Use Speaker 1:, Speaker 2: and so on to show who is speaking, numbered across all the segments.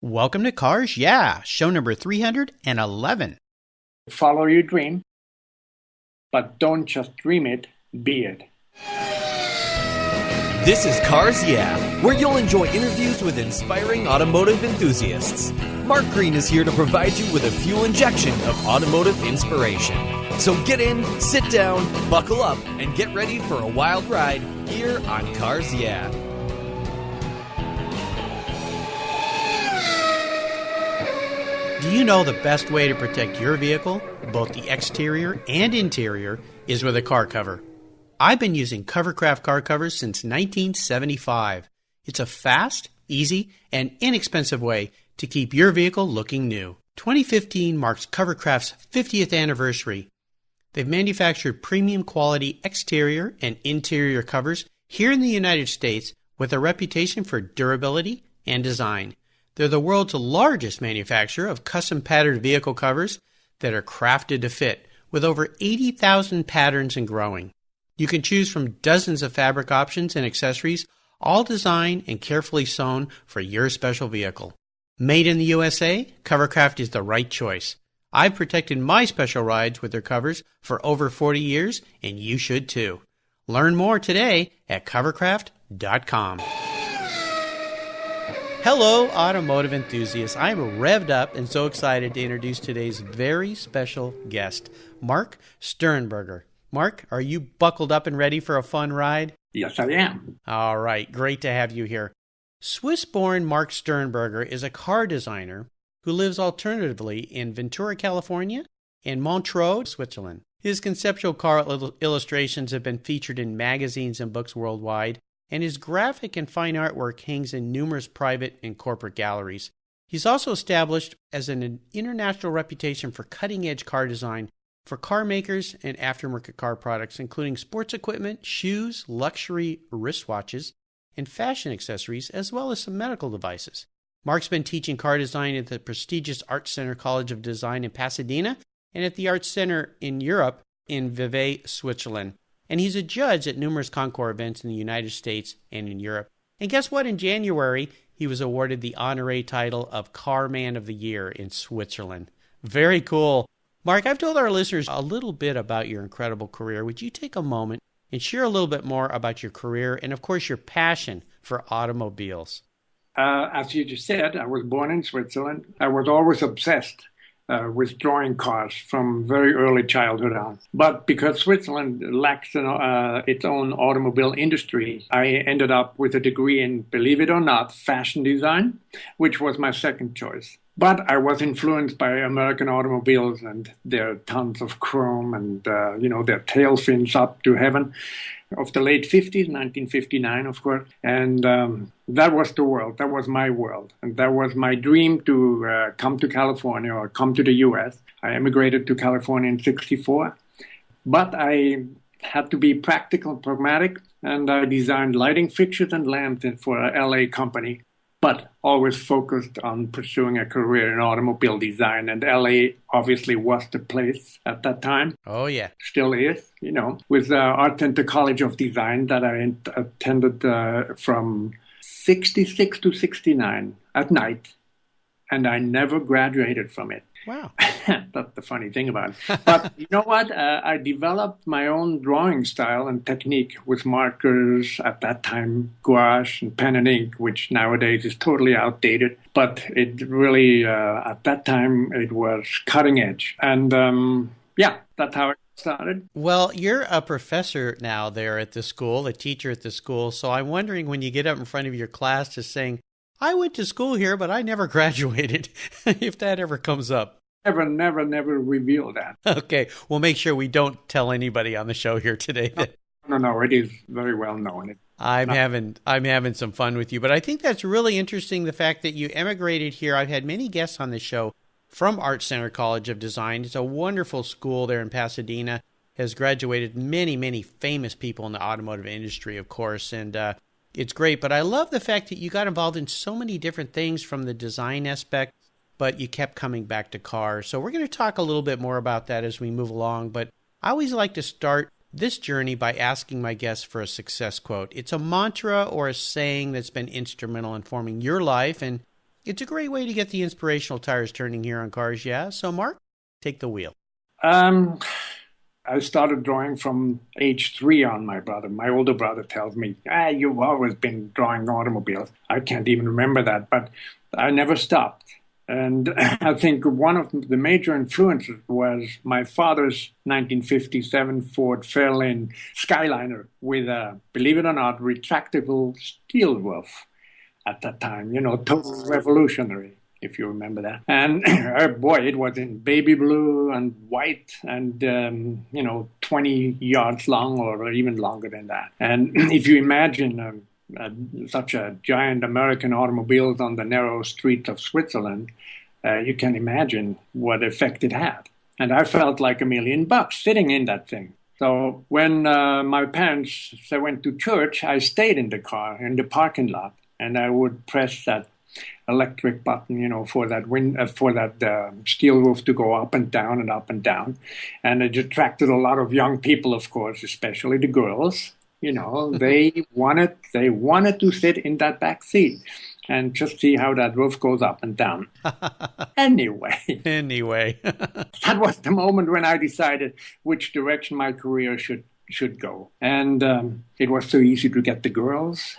Speaker 1: Welcome to Cars Yeah, show number 311.
Speaker 2: Follow your dream, but don't just dream it, be it.
Speaker 3: This is Cars Yeah, where you'll enjoy interviews with inspiring automotive enthusiasts. Mark Green is here to provide you with a fuel injection of automotive inspiration. So get in, sit down, buckle up, and get ready for a wild ride here on Cars Yeah.
Speaker 1: Do you know the best way to protect your vehicle, both the exterior and interior, is with a car cover? I've been using Covercraft car covers since 1975. It's a fast, easy, and inexpensive way to keep your vehicle looking new. 2015 marks Covercraft's 50th anniversary. They've manufactured premium quality exterior and interior covers here in the United States with a reputation for durability and design. They're the world's largest manufacturer of custom patterned vehicle covers that are crafted to fit, with over 80,000 patterns and growing. You can choose from dozens of fabric options and accessories, all designed and carefully sewn for your special vehicle. Made in the USA, Covercraft is the right choice. I've protected my special rides with their covers for over 40 years, and you should too. Learn more today at covercraft.com. Hello, automotive enthusiasts. I'm revved up and so excited to introduce today's very special guest, Mark Stehrenberger. Mark, are you buckled up and ready for a fun ride?
Speaker 2: Yes, I am.
Speaker 1: All right, great to have you here. Swiss-born Mark Stehrenberger is a car designer who lives alternatively in Ventura, California, and Montreux, Switzerland. His conceptual car illustrations have been featured in magazines and books worldwide, and his graphic and fine artwork hangs in numerous private and corporate galleries. He's also established as an international reputation for cutting-edge car design for car makers and aftermarket car products, including sports equipment, shoes, luxury wristwatches, and fashion accessories, as well as some medical devices. Mark's been teaching car design at the prestigious Art Center College of Design in Pasadena and at the Art Center in Europe in Vevey, Switzerland. And he's a judge at numerous concours events in the United States and in Europe. And guess what? In January, he was awarded the honorary title of Car Man of the Year in Switzerland. Very cool. Mark, I've told our listeners a little bit about your incredible career. Would you take a moment and share a little bit more about your career and, of course, your passion for automobiles?
Speaker 2: As you just said, I was born in Switzerland. I was always obsessed with drawing cars from very early childhood on. But because Switzerland lacks its own automobile industry, I ended up with a degree in, believe it or not, fashion design, which was my second choice. But I was influenced by American automobiles and their tons of chrome and, their tail fins up to heaven of the late 50s, 1959, of course. And that was the world. That was my world. And that was my dream to come to California or come to the U.S. I emigrated to California in 1964. But I had to be practical and pragmatic, and I designed lighting fixtures and lamps for a L.A. company, but always focused on pursuing a career in automobile design. And LA obviously was the place at that time.
Speaker 1: Oh, yeah.
Speaker 2: Still is, with Art Center College of Design that I attended from 66 to 69 at night. And I never graduated from it.
Speaker 1: Wow.
Speaker 2: That's the funny thing about it. But you know what? I developed my own drawing style and technique with markers at that time, gouache and pen and ink, which nowadays is totally outdated. But it really, at that time, it was cutting edge. And that's how it started.
Speaker 1: Well, you're a professor now there at the school, a teacher at the school. So I'm wondering when you get up in front of your class just saying, I went to school here, but I never graduated, if that ever comes up.
Speaker 2: Never reveal that.
Speaker 1: Okay, we'll make sure we don't tell anybody on the show here today.
Speaker 2: No, it is very well known.
Speaker 1: I'm having some fun with you, but I think that's really interesting, the fact that you emigrated here. I've had many guests on the show from Art Center College of Design. It's a wonderful school there in Pasadena, has graduated many, many famous people in the automotive industry, of course, and it's great. But I love the fact that you got involved in so many different things from the design aspect, but you kept coming back to cars. So we're going to talk a little bit more about that as we move along. But I always like to start this journey by asking my guests for a success quote. It's a mantra or a saying that's been instrumental in forming your life and It's a great way to get the inspirational tires turning here on Cars Yeah. So, Mark, take the wheel.
Speaker 2: I started drawing from age 3 on. My brother. My older brother tells me, you've always been drawing automobiles. I can't even remember that, but I never stopped. And I think one of the major influences was my father's 1957 Ford Fairlane Skyliner with a, believe it or not, retractable steel roof at that time, total revolutionary, if you remember that. And boy, it was in baby blue and white and, 20 yards long or even longer than that. And if you imagine such a giant American automobiles on the narrow streets of Switzerland, you can imagine what effect it had. And I felt like $1 million sitting in that thing. So when my parents went to church, I stayed in the car, in the parking lot, and I would press that electric button, for that steel roof to go up and down and up and down. And it attracted a lot of young people, of course, especially the girls. They wanted to sit in that back seat and just see how that roof goes up and down. Anyway, that was the moment when I decided which direction my career should go. And it was so easy to get the girls,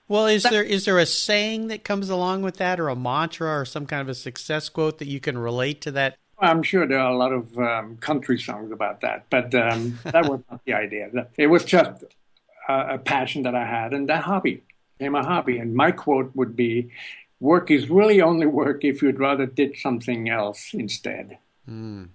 Speaker 1: Well, is there a saying that comes along with that, or a mantra, or some kind of a success quote that you can relate to that?
Speaker 2: I'm sure there are a lot of country songs about that, but that was not the idea. It was just a passion that I had, and that hobby became a hobby. And my quote would be, work is really only work if you'd rather did something else instead.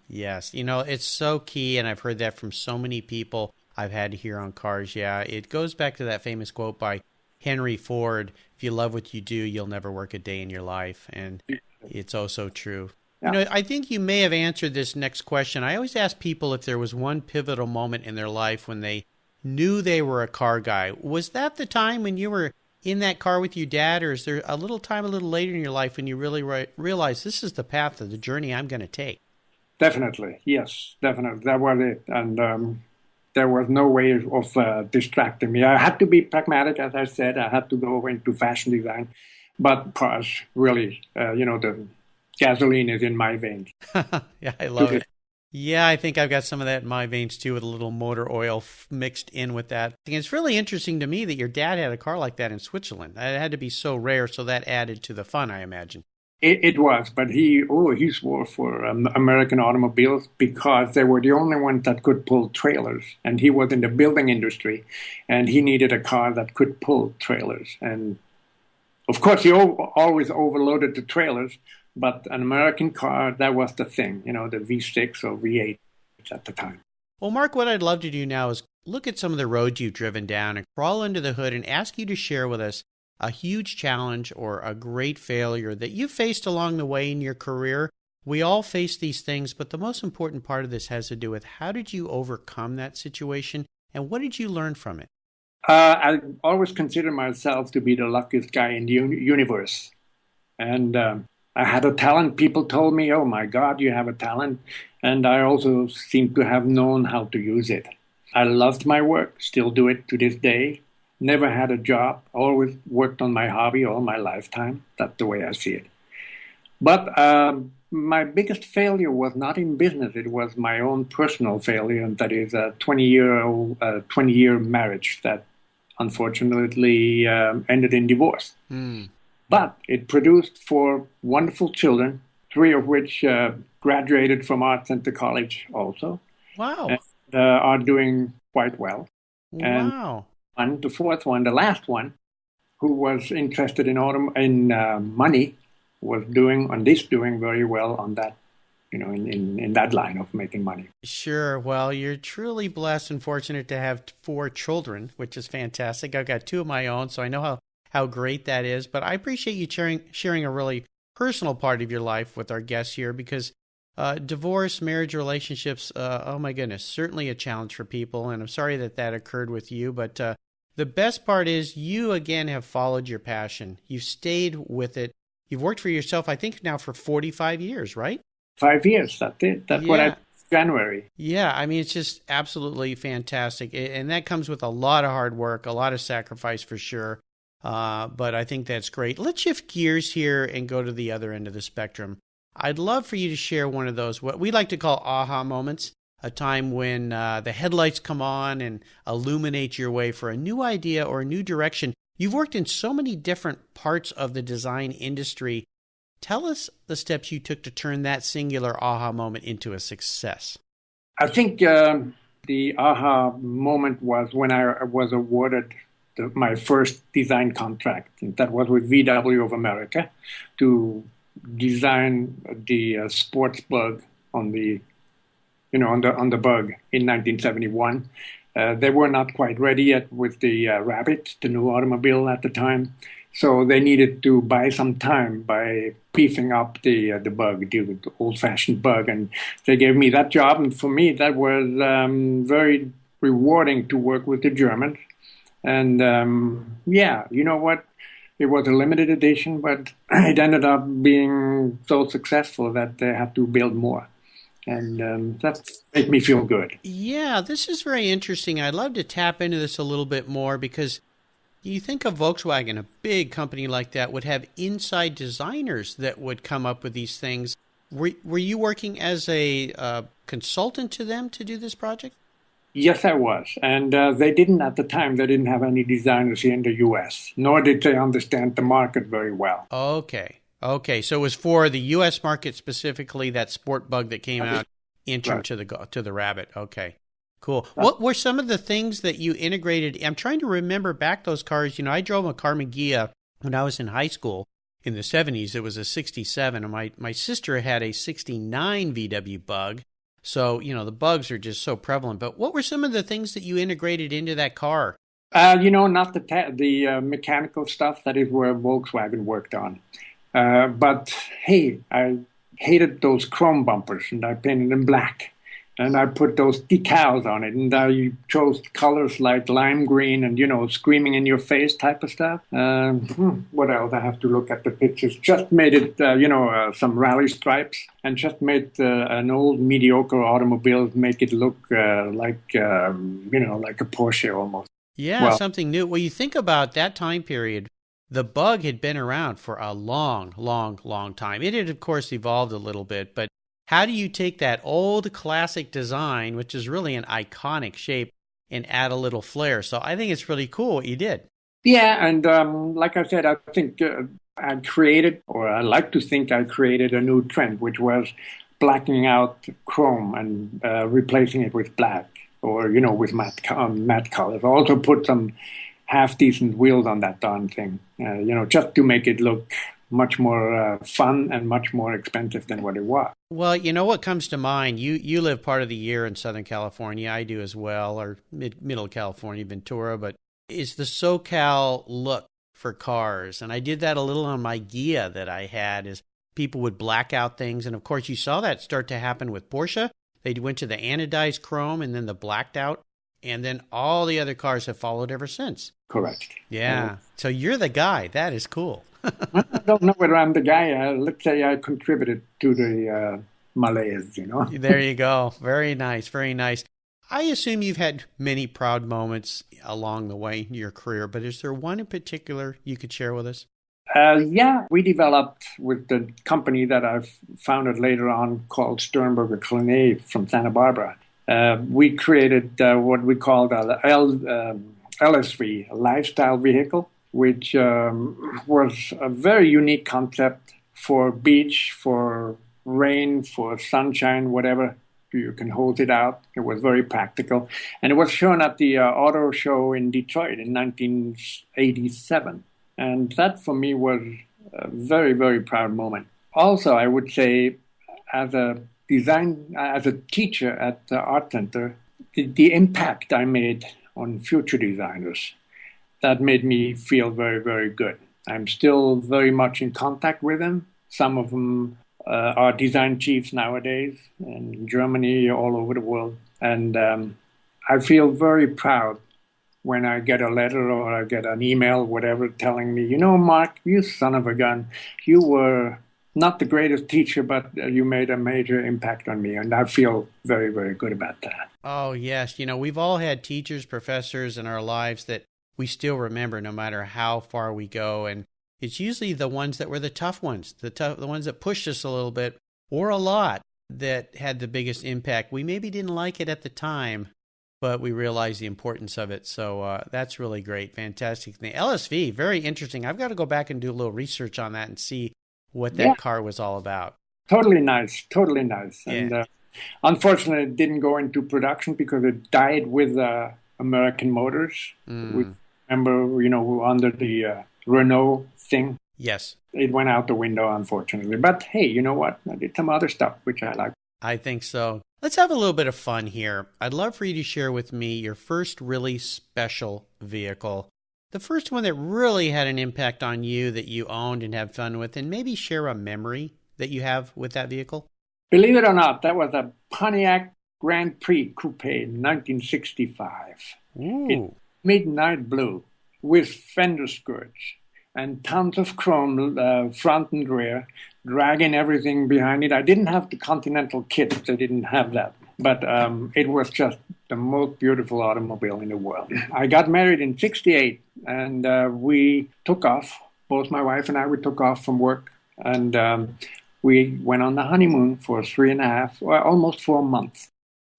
Speaker 1: Yes. It's so key, and I've heard that from so many people I've had here on Cars Yeah. It goes back to that famous quote by Henry Ford, if you love what you do, you'll never work a day in your life. And it's also true. Yeah. I think you may have answered this next question. I always ask people if there was one pivotal moment in their life when they knew they were a car guy. Was that the time when you were in that car with your dad, or is there a little time a little later in your life when you really realized this is the path of the journey I'm going to take?
Speaker 2: Definitely. Yes, definitely. That was it. And there was no way of distracting me. I had to be pragmatic, as I said. I had to go into fashion design. But cars, really, the gasoline is in my veins.
Speaker 1: Yeah, I love it. Yeah, I think I've got some of that in my veins too, with a little motor oil mixed in with that. It's really interesting to me that your dad had a car like that in Switzerland. It had to be so rare, so that added to the fun, I imagine.
Speaker 2: It was, but he swore for American automobiles because they were the only ones that could pull trailers. And he was in the building industry, and he needed a car that could pull trailers. And of course, he always overloaded the trailers, but an American car, that was the thing, the V6 or V8 at the time.
Speaker 1: Well, Mark, what I'd love to do now is look at some of the roads you've driven down and crawl under the hood and ask you to share with us a huge challenge or a great failure that you faced along the way in your career. We all face these things, but the most important part of this has to do with how did you overcome that situation and what did you learn from it?
Speaker 2: I always consider myself to be the luckiest guy in the universe. And I had a talent. People told me, oh my God, you have a talent. And I also seem to have known how to use it. I loved my work, still do it to this day. Never had a job, always worked on my hobby all my lifetime. That's the way I see it. But my biggest failure was not in business. It was my own personal failure, and that is a 20-year marriage that unfortunately ended in divorce. But it produced 4 wonderful children, 3 of which graduated from Art Center College also.
Speaker 1: Wow.
Speaker 2: And are doing quite well.
Speaker 1: Wow.
Speaker 2: And the 4th one, the last one, who was interested in money, was doing very well on that, in that line of making money.
Speaker 1: Sure. Well, you're truly blessed and fortunate to have 4 children, which is fantastic. I've got 2 of my own, so I know how great that is. But I appreciate you sharing a really personal part of your life with our guests here, because divorce, marriage, relationships, oh my goodness, certainly a challenge for people. And I'm sorry that occurred with you, but the best part is you, again, have followed your passion. You've stayed with it. You've worked for yourself, I think, now for 45 years, right?
Speaker 2: 5 years, that's it. That's what I did in January.
Speaker 1: Yeah, I mean, it's just absolutely fantastic. And that comes with a lot of hard work, a lot of sacrifice for sure. but I think that's great. Let's shift gears here and go to the other end of the spectrum. I'd love for you to share one of those, what we like to call aha moments, a time when the headlights come on and illuminate your way for a new idea or a new direction. You've worked in so many different parts of the design industry. Tell us the steps you took to turn that singular aha moment into a success.
Speaker 2: I think the aha moment was when I was awarded my first design contract. That was with VW of America to design the sports bug on the bug in 1971. They were not quite ready yet with the Rabbit, the new automobile at the time. So they needed to buy some time by beefing up the bug, the old-fashioned bug. And they gave me that job. And for me, that was very rewarding to work with the Germans. And you know what? It was a limited edition, but it ended up being so successful that they had to build more. And that made me feel good.
Speaker 1: Yeah, this is very interesting. I'd love to tap into this a little bit more because you think of Volkswagen, a big company like that, would have inside designers that would come up with these things. Were you working as a consultant to them to do this project?
Speaker 2: Yes, I was. And they didn't at the time. They didn't have any designers here in the U.S., nor did they understand the market very well.
Speaker 1: Okay. So it was for the U.S. market specifically, that sport bug that came out intro to the Rabbit. Okay, cool. What were some of the things that you integrated? I'm trying to remember back those cars. You know, I drove a Carmagia when I was in high school in the 70s. It was a 67, and my sister had a 69 VW bug. So, you know, the bugs are just so prevalent. But what were some of the things that you integrated into that car?
Speaker 2: Not the mechanical stuff. That is where Volkswagen worked on. But hey, I hated those chrome bumpers, and I painted them black. And I put those decals on it, and I chose colors like lime green and, screaming in your face type of stuff. What else? I have to look at the pictures. Just made it, some rally stripes, and just made an old mediocre automobile make it look like a Porsche almost.
Speaker 1: Yeah, something new. Well, you think about that time period. The bug had been around for a long, long, long time. It had, of course, evolved a little bit, but how do you take that old classic design, which is really an iconic shape, and add a little flair? So I think it's really cool what you did.
Speaker 2: Yeah, and like I said, I think I like to think I created a new trend, which was blacking out chrome and replacing it with black or, with matte colors. I also put some half-decent wheels on that darn thing, just to make it look much more fun and much more expensive than what it was.
Speaker 1: Well, you know what comes to mind? You live part of the year in Southern California. I do as well, or middle California, Ventura. But is the SoCal look for cars? And I did that a little on my Ghia that I had, is people would black out things. And of course, you saw that start to happen with Porsche. They went to the anodized chrome and then the blacked out. And then all the other cars have followed ever since.
Speaker 2: Correct.
Speaker 1: Yeah. So you're the guy. That is cool.
Speaker 2: I don't know whether I'm the guy. Let's say I contributed to the malaise,
Speaker 1: There you go. Very nice. Very nice. I assume you've had many proud moments along the way in your career, but is there one in particular you could share with us?
Speaker 2: We developed with the company that I've founded later on called Stehrenberger from Santa Barbara. We created what we called LSV, a lifestyle vehicle, which was a very unique concept for beach, for rain, for sunshine, whatever. You can hold it out. It was very practical. And it was shown at the auto show in Detroit in 1987. And that for me was a very, very proud moment. Also, I would say as a teacher at the Art Center, the impact I made on future designers, that made me feel very, very good. I'm still very much in contact with them. Some of them are design chiefs nowadays in Germany, all over the world. And I feel very proud when I get a letter or I get an email, whatever, telling me, Mark, you son of a gun, you were not the greatest teacher, but you made a major impact on me. And I feel very, very good about that.
Speaker 1: Oh, yes. We've all had teachers, professors in our lives that we still remember no matter how far we go. And it's usually the ones that were the tough ones, the ones that pushed us a little bit or a lot, that had the biggest impact. We maybe didn't like it at the time, but we realized the importance of it. So that's really great. Fantastic. The LSV, very interesting. I've got to go back and do a little research on that and see what that car was all about.
Speaker 2: Totally nice. Totally nice.
Speaker 1: Yeah.
Speaker 2: And unfortunately, it didn't go into production because it died with American Motors. We remember, under the Renault thing.
Speaker 1: Yes.
Speaker 2: It went out the window, unfortunately. But hey, you know what? I did some other stuff, which I like.
Speaker 1: I think so. Let's have a little bit of fun here. I'd love for you to share with me your first really special vehicle. The first one that really had an impact on you that you owned and had fun with, and maybe share a memory that you have with that vehicle.
Speaker 2: Believe it or not, that was a Pontiac Grand Prix Coupe in 1965.
Speaker 1: Ooh.
Speaker 2: It midnight blue with fender skirts and tons of chrome front and rear, dragging everything behind it. I didn't have the Continental kit. They didn't have that. But it was just the most beautiful automobile in the world. I got married in 1968, and we took off. Both my wife and I, we took off from work, and we went on the honeymoon for 3.5, or almost 4 months.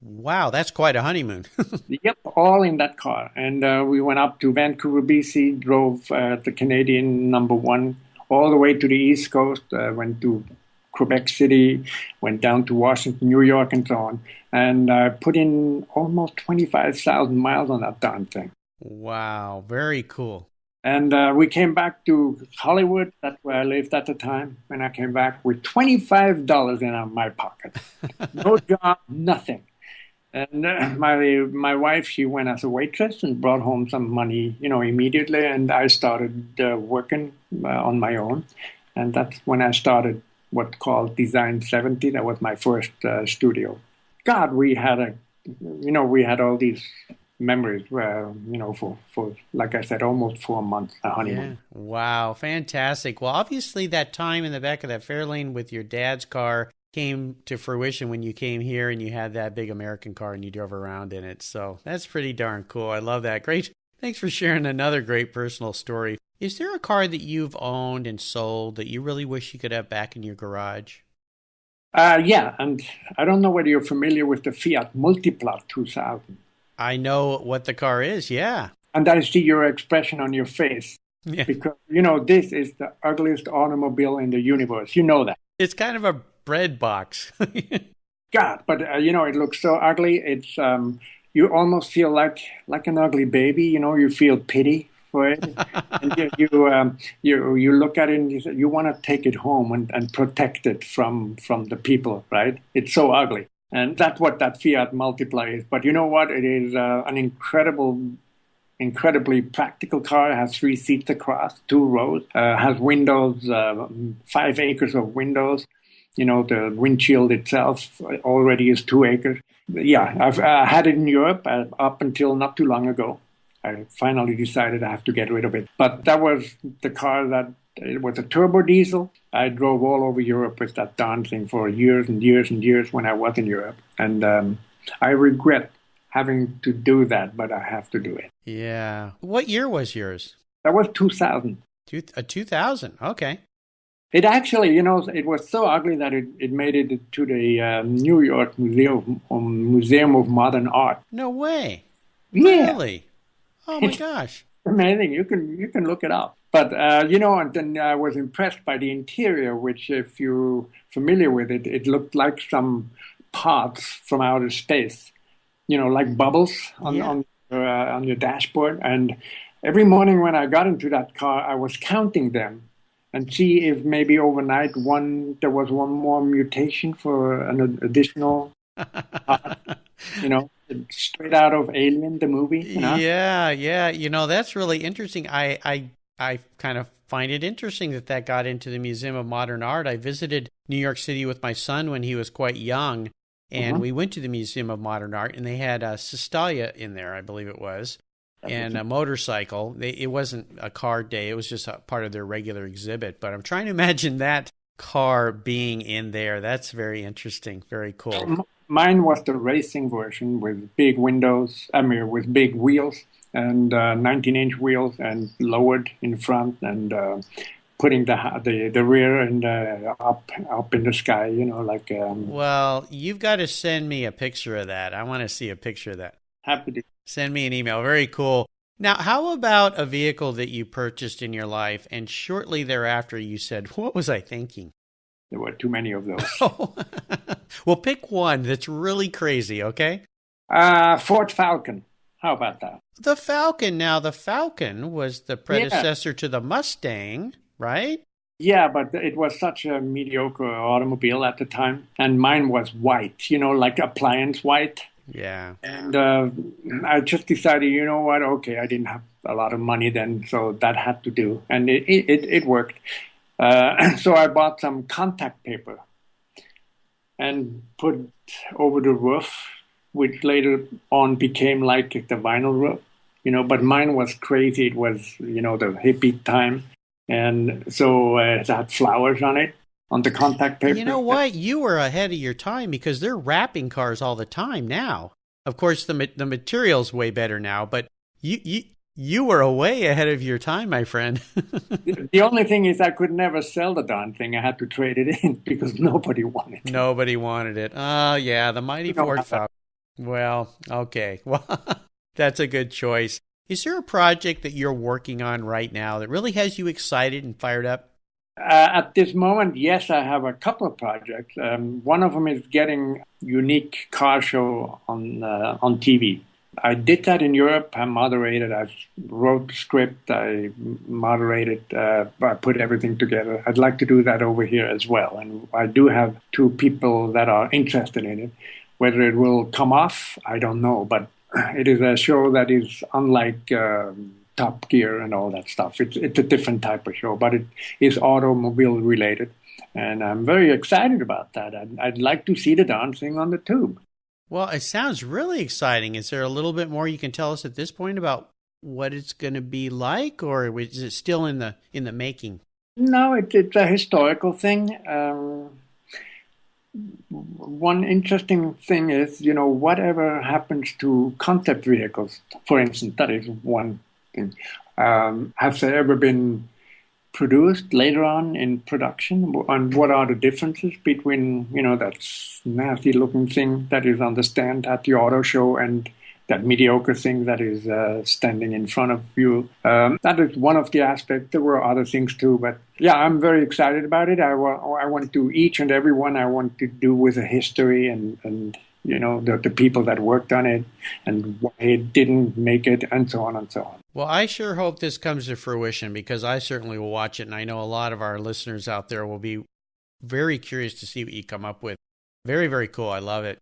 Speaker 1: Wow, that's quite a honeymoon.
Speaker 2: Yep, all in that car. And we went up to Vancouver, BC, drove the Canadian #1 all the way to the East Coast, went to Quebec City, went down to Washington, New York, and so on. And I put in almost 25,000 miles on that darn thing.
Speaker 1: Wow, very cool.
Speaker 2: And we came back to Hollywood. That's where I lived at the time. And I came back with $25 in my pocket. No job, nothing. And my wife, she went as a waitress and brought home some money, immediately. And I started working on my own. And that's when I started what's called Design 70. That was my first studio. God, we had we had all these memories where, for like I said, almost 4 months, a honeymoon.
Speaker 1: Yeah. Wow, fantastic. Well, obviously that time in the back of that Fairlane with your dad's car came to fruition when you came here and you had that big American car and you drove around in it. So that's pretty darn cool. I love that. Great. Thanks for sharing another great personal story. Is there a car that you've owned and sold that you really wish you could have back in your garage?
Speaker 2: Yeah, and I don't know whether you're familiar with the Fiat Multipla 2000.
Speaker 1: I know what the car is, yeah.
Speaker 2: And I see your expression on your face.
Speaker 1: Yeah.
Speaker 2: Because, this is the ugliest automobile in the universe. You know that.
Speaker 1: It's kind of a bread box.
Speaker 2: God, but, it looks so ugly. It's you almost feel like an ugly baby. You feel pity for it. And you look at it and you want to take it home and protect it from the people, right? It's so ugly. And that's what that Fiat Multipla is. But you know what? It is an incredibly practical car. It has 3 seats across, 2 rows, has windows, 5 acres of windows. The windshield itself already is 2 acres. Yeah, I've had it in Europe up until not too long ago. I finally decided I have to get rid of it. But that was the car it was a turbo diesel. I drove all over Europe with that darn thing for years and years and years when I was in Europe. And I regret having to do that, but I have to do it.
Speaker 1: Yeah. What year was yours?
Speaker 2: That was 2000.
Speaker 1: 2000. Okay.
Speaker 2: It actually, it was so ugly that it made it to the New York Museum of Modern Art.
Speaker 1: No way.
Speaker 2: Yeah.
Speaker 1: Really? Oh my gosh.
Speaker 2: Amazing. You can look it up. But, and then I was impressed by the interior, which if you're familiar with it, it looked like some pods from outer space, like bubbles on your dashboard. And every morning when I got into that car, I was counting them and see if maybe overnight there was one more mutation for an additional pod, straight out of Alien, the movie.
Speaker 1: Yeah. That's really interesting. I kind of find it interesting that got into the Museum of Modern Art. I visited New York City with my son when he was quite young, and we went to the Museum of Modern Art, and they had a Sestalia in there, I believe it was, and a motorcycle. It wasn't a car day. It was just a part of their regular exhibit. But I'm trying to imagine that car being in there. That's very interesting. Very cool.
Speaker 2: Mine was the racing version with big windows, with big wheels and 19-inch wheels and lowered in front and putting the rear and up in the sky, like.
Speaker 1: Well, you've got to send me a picture of that. I want to see a picture of that.
Speaker 2: Happy to.
Speaker 1: Send me an email. Very cool. Now, how about a vehicle that you purchased in your life and shortly thereafter you said, what was I thinking?
Speaker 2: There were too many of those.
Speaker 1: Well, pick one that's really crazy, okay?
Speaker 2: Ford Falcon. How about that?
Speaker 1: The Falcon. Now, the Falcon was the predecessor to the Mustang, right?
Speaker 2: Yeah, but it was such a mediocre automobile at the time. And mine was white, like appliance white.
Speaker 1: Yeah.
Speaker 2: And I just decided, you know what? Okay, I didn't have a lot of money then, so that had to do. And it worked. So I bought some contact paper and put over the roof, which later on became like the vinyl roof, but mine was crazy. It was, the hippie time. And so it had flowers on it, on the contact paper.
Speaker 1: You know what? You were ahead of your time because they're wrapping cars all the time now. Of course, the material's way better now, but you were way ahead of your time, my friend.
Speaker 2: The only thing is I could never sell the darn thing. I had to trade it in because nobody wanted it.
Speaker 1: Nobody wanted it. Oh, yeah, the mighty Ford Falcon. Well, okay. Well, that's a good choice. Is there a project that you're working on right now that really has you excited and fired up?
Speaker 2: At this moment, yes, I have a couple of projects. One of them is getting unique car show on TV. I did that in Europe. I moderated. I wrote the script. I moderated. I put everything together. I'd like to do that over here as well. And I do have two people that are interested in it. Whether it will come off, I don't know. But it is a show that is unlike Top Gear and all that stuff. It's a different type of show, but it is automobile related. And I'm very excited about that. I'd like to see the darn thing on the tube.
Speaker 1: Well, it sounds really exciting. Is there a little bit more you can tell us at this point about what it's going to be like, or is it still in the making?
Speaker 2: No, it's a historical thing. One interesting thing is, whatever happens to concept vehicles, for instance, that is one thing. Have they ever been produced later on in production? And what are the differences between, that nasty looking thing that is on the stand at the auto show and that mediocre thing that is standing in front of you? That is one of the aspects. There were other things too, but yeah, I'm very excited about it. I want to each and every one I want to do with a history and the people that worked on it and why it didn't make it and so on and so on.
Speaker 1: Well, I sure hope this comes to fruition because I certainly will watch it, and I know a lot of our listeners out there will be very curious to see what you come up with. Very, very cool. I love it.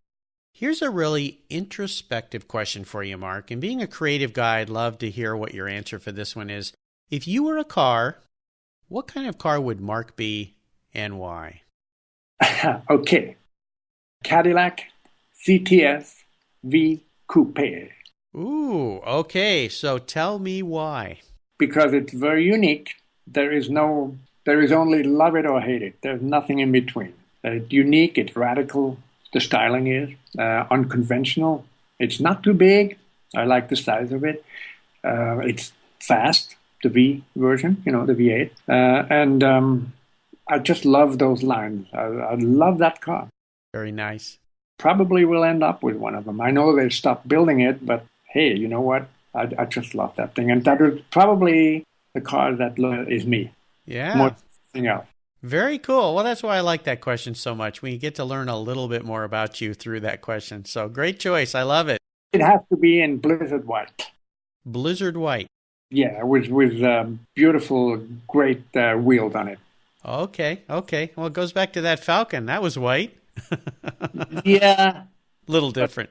Speaker 1: Here's a really introspective question for you, Mark. And being a creative guy, I'd love to hear what your answer for this one is. If you were a car, what kind of car would Mark be and why?
Speaker 2: Okay. Cadillac CTS V Coupe.
Speaker 1: Ooh, okay. So tell me why.
Speaker 2: Because it's very unique. There is only love it or hate it. There's nothing in between. It's unique, it's radical. The styling is unconventional. It's not too big. I like the size of it. It's fast, the V version, the V8. And I just love those lines. I love that car.
Speaker 1: Very nice.
Speaker 2: Probably will end up with one of them. I know they stopped building it, but hey, you know what? I just love that thing. And that is probably the car that is me.
Speaker 1: Yeah.
Speaker 2: More than anything else.
Speaker 1: Very cool. Well, that's why I like that question so much. We get to learn a little bit more about you through that question. So great choice. I love it.
Speaker 2: It has to be in blizzard white.
Speaker 1: Blizzard white.
Speaker 2: Yeah, with beautiful, great wheels on it.
Speaker 1: Okay. Well, it goes back to that Falcon. That was white.
Speaker 2: Yeah.
Speaker 1: Little different.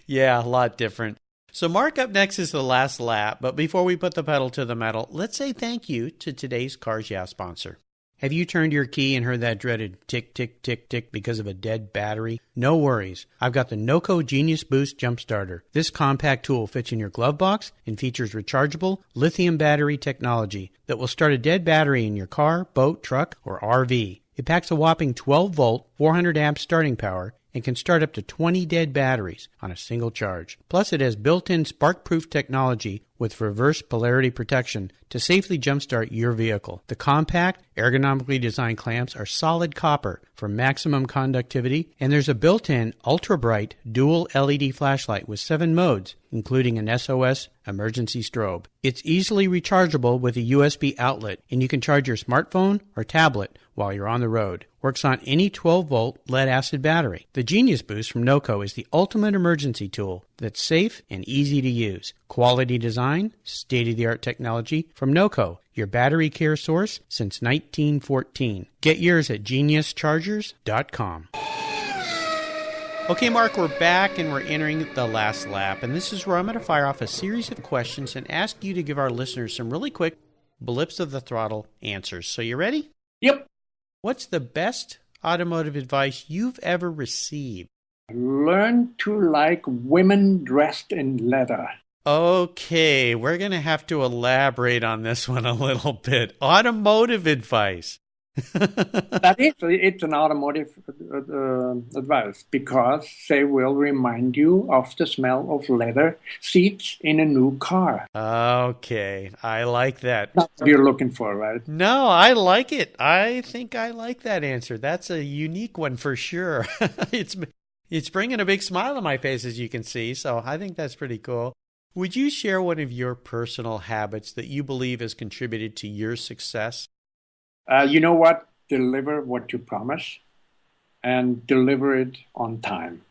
Speaker 1: Yeah, a lot different. So Mark, up next is the last lap, but before we put the pedal to the metal, let's say thank you to today's Cars Yeah sponsor. Have you turned your key and heard that dreaded tick, tick, tick, tick because of a dead battery? No worries. I've got the NOCO Genius Boost Jump Starter. This compact tool fits in your glove box and features rechargeable lithium battery technology that will start a dead battery in your car, boat, truck, or RV. It packs a whopping 12-volt, 400-amp starting power and can start up to 20 dead batteries on a single charge. Plus, it has built-in spark-proof technology with reverse polarity protection to safely jumpstart your vehicle. The compact, ergonomically designed clamps are solid copper for maximum conductivity, and there's a built-in ultra-bright dual LED flashlight with 7 modes, including an SOS emergency strobe. It's easily rechargeable with a USB outlet, and you can charge your smartphone or tablet while you're on the road. Works on any 12-volt lead-acid battery. The Genius Boost from NOCO is the ultimate emergency tool that's safe and easy to use. Quality design, state-of-the-art technology from NOCO, your battery care source since 1914. Get yours at geniuschargers.com. Okay, Mark, we're back and we're entering the last lap, and this is where I'm going to fire off a series of questions and ask you to give our listeners some really quick blips of the throttle answers. So you ready?
Speaker 2: Yep.
Speaker 1: What's the best automotive advice you've ever received?
Speaker 2: Learn to like women dressed in leather.
Speaker 1: Okay, we're going to have to elaborate on this one a little bit. Automotive advice.
Speaker 2: It's an automotive advice because they will remind you of the smell of leather seats in a new car.
Speaker 1: Okay, I like that.
Speaker 2: That's what you're looking for, right?
Speaker 1: No, I like it. I think I like that answer. That's a unique one for sure. It's bringing a big smile on my face, as you can see, so I think that's pretty cool. Would you share one of your personal habits that you believe has contributed to your success?
Speaker 2: You know what? Deliver what you promise and deliver it on time.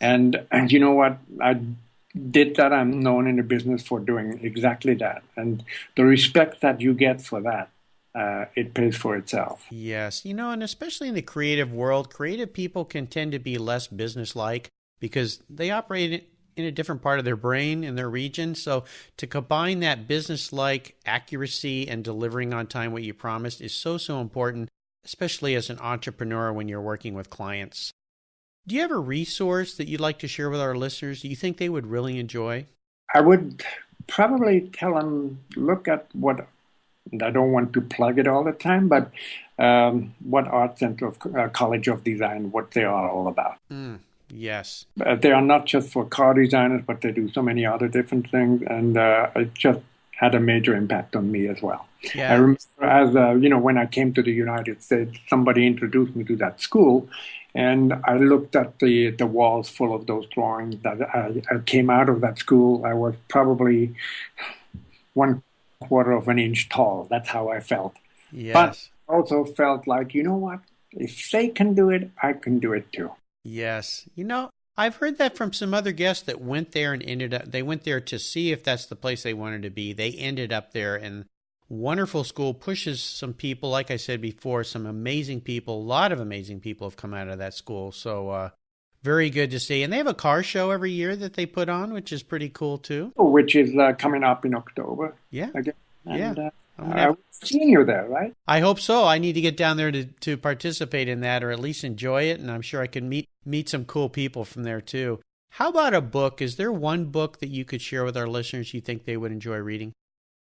Speaker 2: And you know what? I did that. I'm known in the business for doing exactly that. And the respect that you get for that, it pays for itself.
Speaker 1: Yes. And especially in the creative world, creative people can tend to be less businesslike because they operate in a different part of their brain in their region. So to combine that business-like accuracy and delivering on time what you promised is so important, especially as an entrepreneur when you're working with clients. Do you have a resource that you'd like to share with our listeners? Do you think they would really enjoy?
Speaker 2: I would probably tell them, look at what, and I don't want to plug it all the time, but what Art Center of College of Design, what they are all about.
Speaker 1: Yes.
Speaker 2: They are not just for car designers, but they do so many other different things, and it just had a major impact on me as well.
Speaker 1: Yeah.
Speaker 2: I remember when I came to the United States, somebody introduced me to that school, and I looked at the walls full of those drawings that I came out of that school. I was probably 1/4 of an inch tall. That's how I felt.
Speaker 1: Yes.
Speaker 2: But I also felt like, you know what? If they can do it, I can do it too.
Speaker 1: Yes. I've heard that from some other guests that went there and they went there to see if that's the place they wanted to be. They ended up there, and wonderful school pushes some people, like I said before, some amazing people, a lot of amazing people have come out of that school. So very good to see. And they have a car show every year that they put on, which is pretty cool too.
Speaker 2: Which is coming up in October.
Speaker 1: Yeah.
Speaker 2: Again. And,
Speaker 1: yeah.
Speaker 2: I've seen you there, right?
Speaker 1: I hope so. I need to get down there to participate in that, or at least enjoy it, and I'm sure I can meet some cool people from there too. How about a book? Is there one book that you could share with our listeners you think they would enjoy reading?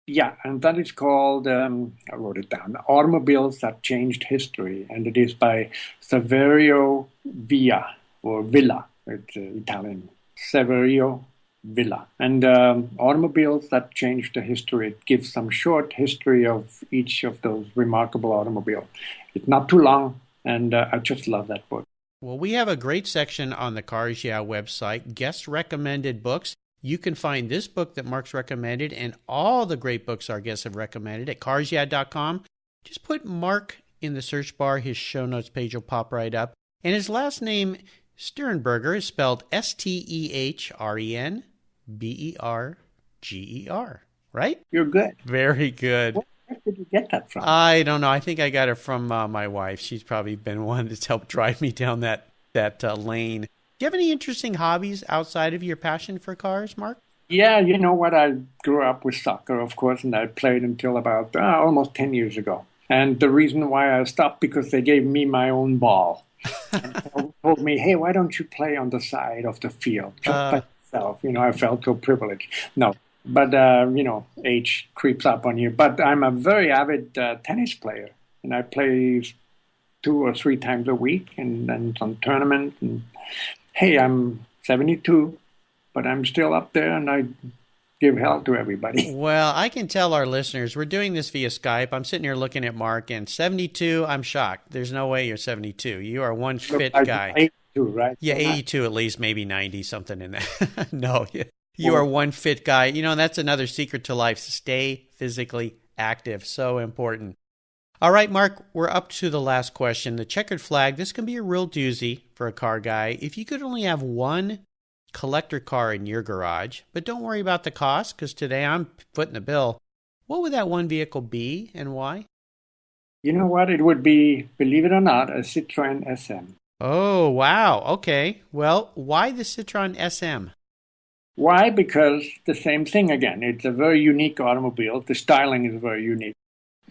Speaker 2: Yeah, and that is called, I wrote it down, Automobiles That Changed History, and it is by Saverio Villa. It's Italian. Saverio Villa. And Automobiles That Changed the History. It gives some short history of each of those remarkable automobiles. It's not too long, and I just love that book.
Speaker 1: Well, we have a great section on the Cars Yeah website, guest recommended books. You can find this book that Mark's recommended and all the great books our guests have recommended at carsyeah.com. Just put Mark in the search bar. His show notes page will pop right up. And his last name, Stehrenberger, is spelled Stehrenberger, right?
Speaker 2: You're good.
Speaker 1: Very good.
Speaker 2: Where did you get that from?
Speaker 1: I don't know. I think I got it from my wife. She's probably been one that's helped drive me down that lane. Do you have any interesting hobbies outside of your passion for cars, Mark?
Speaker 2: Yeah, you know what? I grew up with soccer, of course, and I played until about almost 10 years ago. And the reason why I stopped, because they gave me my own ball. And they told me, hey, why don't you play on the side of the field just by yourself? I felt so privileged. No, but, age creeps up on you. But I'm a very avid tennis player, and I play 2 or 3 times a week, and then some tournaments. And hey, I'm 72, but I'm still up there, and I give hell to everybody.
Speaker 1: Well, I can tell our listeners, we're doing this via Skype. I'm sitting here looking at Mark, and 72, I'm shocked. There's no way you're 72. You are one fit guy.
Speaker 2: 82, right?
Speaker 1: Yeah, 82 at least, maybe 90, something in that. No, you are one fit guy. You know, that's another secret to life. Stay physically active. So important. All right, Mark, we're up to the last question. The checkered flag, this can be a real doozy for a car guy. If you could only have one collector car in your garage, but don't worry about the cost, because today I'm footing the bill, what would that one vehicle be and why?
Speaker 2: You know what? It would be, believe it or not, a Citroën SM.
Speaker 1: Oh, wow. Okay. Well, why the Citroën SM?
Speaker 2: Why? Because the same thing again. It's a very unique automobile. The styling is very unique.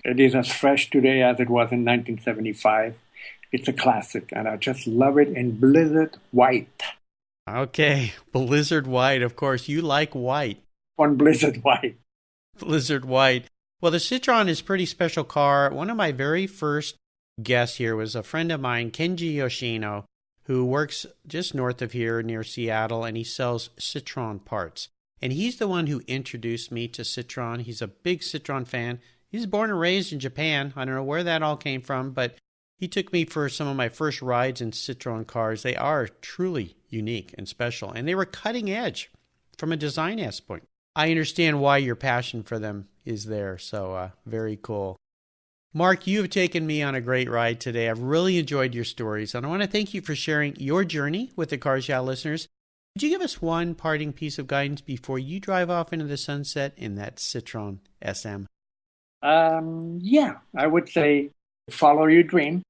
Speaker 2: It is as fresh today as it was in 1975. It's a classic, and I just love it in Blizzard White.
Speaker 1: Okay, Blizzard White. Of course, you like white.
Speaker 2: On Blizzard White.
Speaker 1: Blizzard White. Well, the Citroën is a pretty special car. One of my very first guests here was a friend of mine, Kenji Yoshino, who works just north of here near Seattle, and he sells Citroën parts. And he's the one who introduced me to Citroën. He's a big Citroën fan. He's born and raised in Japan. I don't know where that all came from, but he took me for some of my first rides in Citroën cars. They are truly unique and special, and they were cutting edge from a design aspect. I understand why your passion for them is there, so very cool. Mark, you have taken me on a great ride today. I've really enjoyed your stories, and I want to thank you for sharing your journey with the Cars Yeah listeners. Could you give us one parting piece of guidance before you drive off into the sunset in that Citroën SM?
Speaker 2: Yeah, I would say follow your dream,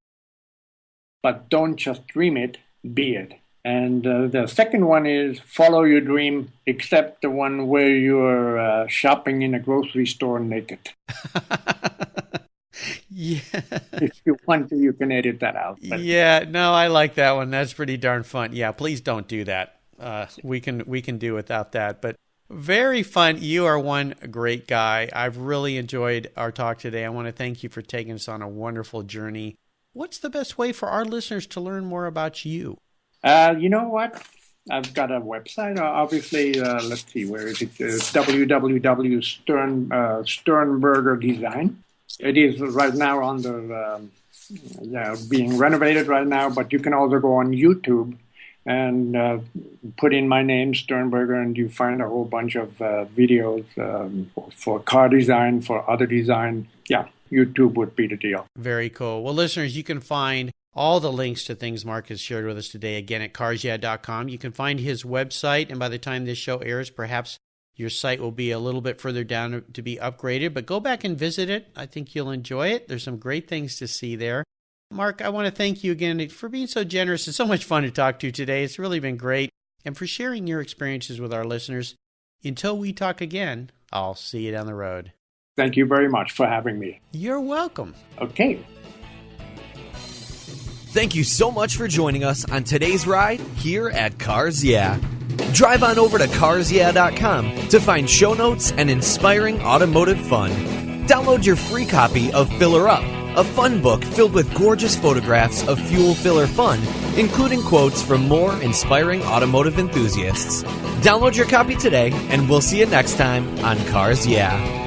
Speaker 2: but don't just dream it, be it. And the second one is follow your dream, except the one where you're shopping in a grocery store naked.
Speaker 1: Yeah.
Speaker 2: If you want to, you can edit that out. But.
Speaker 1: Yeah, no, I like that one. That's pretty darn fun. Yeah, please don't do that. We can do without that. But very fun. You are one great guy. I've really enjoyed our talk today. I want to thank you for taking us on a wonderful journey. What's the best way for our listeners to learn more about you?
Speaker 2: You know what? I've got a website. Obviously, let's see, where is it? www.Stehrenberger Design. It is right now under being renovated right now, but you can also go on YouTube and put in my name, Stehrenberger, and you find a whole bunch of videos for car design, for other design. Yeah, YouTube would be the deal.
Speaker 1: Very cool. Well, listeners, you can find all the links to things Mark has shared with us today, again, at carsyeah.com. You can find his website, and by the time this show airs, perhaps your site will be a little bit further down to be upgraded, but go back and visit it. I think you'll enjoy it. There's some great things to see there. Mark, I want to thank you again for being so generous. It's so much fun to talk to you today. It's really been great. And for sharing your experiences with our listeners. Until we talk again, I'll see you down the road.
Speaker 2: Thank you very much for having me.
Speaker 1: You're welcome.
Speaker 2: Okay.
Speaker 3: Thank you so much for joining us on today's ride here at Cars Yeah. Drive on over to carsyeah.com to find show notes and inspiring automotive fun. Download your free copy of Filler Up, a fun book filled with gorgeous photographs of fuel filler fun, including quotes from more inspiring automotive enthusiasts. Download your copy today, and we'll see you next time on Cars Yeah.